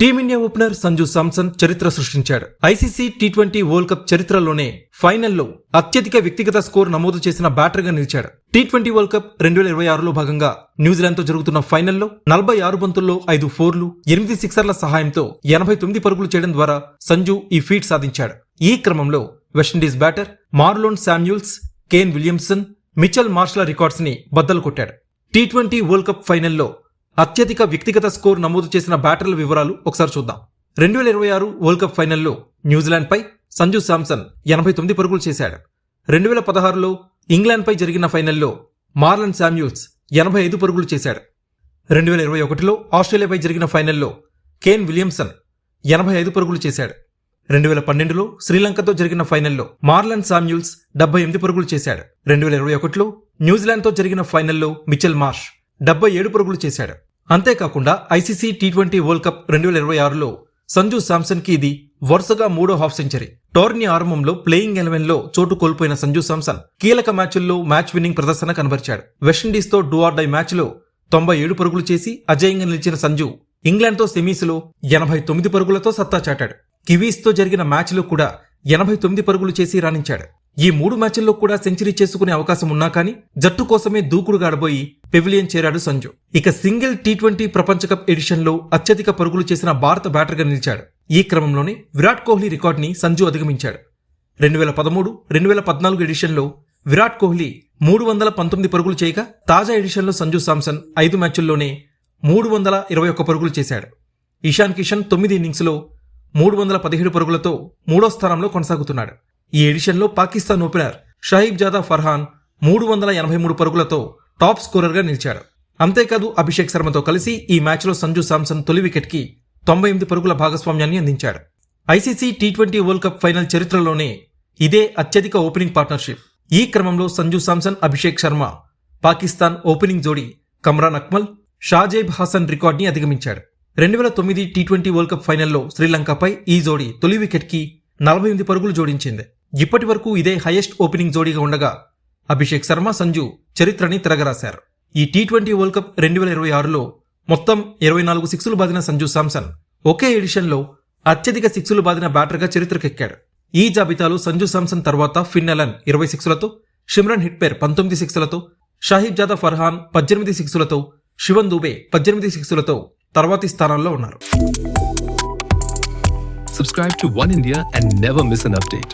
Team India opener Sanju Samson చరిత్ర సృష్టించాడు. ICC టీ20 వరల్డ్ కప్ చరిత్రలోనే ఫైనల్లో అత్యధిక వ్యక్తిగత స్కోర్ నమోదు చేసిన బ్యాటర్గా నిలిచాడు. టీ20 వరల్డ్ కప్ 2026లో భాగంగా న్యూజిలాండ్తో జరుగుతున్న ఫైనల్లో 46 బంతుల్లో 5 ఫోర్లు 8 సిక్సర్ల సహాయంతో 89 పరుగులు చేయడం ద్వారా సంజు ఈ ఫీట్ సాధించాడు. ఈ క్రమంలో West Indies batter Marlon Samuels, Kane Williamson, Mitchell మార్ష్ల రికార్డ్స్ ని బద్దలు కొట్టాడు. టీ20 వరల్డ్ కప్ ఫైనల్లో అత్యధిక వ్యక్తిగత స్కోర్ నమోదు చేసిన బ్యాటర్ల వివరాలు ఒకసారి చూద్దాం. 2026 వరల్డ్ కప్ ఫైనల్లో న్యూజిలాండ్ పై సంజు శాంసన్ 89 పరుగులు చేశాడు. 2016లో ఇంగ్లాండ్ పై జరిగిన ఫైనల్లో మార్లన్ శామ్యూల్స్ 85 పరుగులు చేశాడు. 2021లో ఆస్ట్రేలియాపై జరిగిన ఫైనల్లో కేన్ విలియమ్సన్ 85 పరుగులు చేశాడు. 2012లో శ్రీలంకతో జరిగిన ఫైనల్లో మార్లన్ శామ్యూల్స్ 78 పరుగులు చేశాడు. 2021లో న్యూజిలాండ్తో జరిగిన ఫైనల్లో మిచెల్ మార్ష్ 77 పరుగులు చేశాడు. అంతేకాకుండా ఐసీసీ టీ20 వరల్డ్ కప్ 2026లో సంజు శాంసన్ కి ఇది వరుసగా 3వ హాఫ్ సెంచరీ. టోర్నీ ఆరంభంలో ప్లేయింగ్ 11లో చోటు కోల్పోయిన సంజు శాంసన్ కీలక మ్యాచ్ల్లో మ్యాచ్ విన్నింగ్ ప్రదర్శన కనబరిచాడు. వెస్టిండీస్తో డూ ఆర్ డై మ్యాచ్లో 97 పరుగులు చేసి అజేయంగా నిలిచిన సంజు ఇంగ్లాండ్తో సెమీస్లో 89 పరుగులతో సత్తా చాటాడు. కివీస్తో జరిగిన మ్యాచ్లో కూడా 89 పరుగులు చేసి రాణించాడు. ఈ 3 మ్యాచ్ల్లో కూడా సెంచరీ చేసుకునే అవకాశం ఉన్నా కానీ జట్టు కోసమే దూకుడు గాడబోయి పెవిలియన్ చేరాడు సంజు. ఇక సింగిల్ టీ20 ప్రపంచ కప్ ఎడిషన్లో అత్యధిక పరుగులు చేసిన భారత బ్యాటర్గా నిలిచాడు. ఈ క్రమంలోనే విరాట్ కోహ్లీ రికార్డుని సంజు అధిగమించాడు. 2013, 2014 ఎడిషన్లో విరాట్ కోహ్లీ 319 పరుగులు చేయగా తాజా ఎడిషన్లో సంజు శాంసన్ 5 మ్యాచ్ల్లోనే 321 పరుగులు చేశాడు. ఇషాన్ కిషన్ 9 ఇన్నింగ్స్లో 317 పరుగులతో 3వ స్థానంలో కొనసాగుతున్నాడు. ఈ ఎడిషన్లో పాకిస్తాన్ ఓపెనర్ షాహిబ్ జాదా ఫర్హాన్ 383 పరుగులతో టాప్ స్కోరర్గా నిలిచాడు. అంతేకాదు అభిషేక్ శర్మతో కలిసి ఈ మ్యాచ్లో సంజు శాంసన్ తొలి వికెట్కి 98 పరుగుల భాగస్వామ్యాన్ని అందించాడు. ఐసీసీ టీ20 వరల్డ్ కప్ ఫైనల్ చరిత్రలోనే ఇదే అత్యధిక ఓపెనింగ్ పార్ట్నర్షిప్. ఈ క్రమంలో సంజు శాంసన్, అభిషేక్ శర్మ పాకిస్తాన్ ఓపెనింగ్ జోడీ కమ్రాన్ అక్మల్, షాజేబ్ హాసన్ రికార్డ్ని అధిగమించాడు. 2009 టీ20 వరల్డ్ కప్ ఫైనల్లో శ్రీలంకపై ఈ జోడీ తొలి వికెట్కి 48 పరుగులు జోడించింది. ఇప్పటి వరకు ఇదే హైయెస్ట్ ఓపెనింగ్ జోడీగా ఉండగా అభిషేక్ శర్మ, సంజు చరిత్రని తిరగరాశారు. ఈ టీ20 వరల్డ్ కప్ 2026లో మొత్తం 24 సిక్సులు బాదిన సంజు శాంసన్ ఒకే ఎడిషన్లో అత్యధిక సిక్సులు బాదిన బ్యాటర్గా చరిత్రకెక్కాడు. ఈ జాబితాలో సంజు శాంసన్ తర్వాత ఫిన్ ఎలన్ 20 సిక్సులతో, షిమ్రన్ హిట్పేర్ 19 సిక్సులతో, షాహిబ్ జాదా ఫర్హాన్ 18 సిక్సులతో, శివన్ దూబే 18 సిక్సులతో తర్వాతి స్థానాల్లో ఉన్నారు. Subscribe to One India and never miss an update.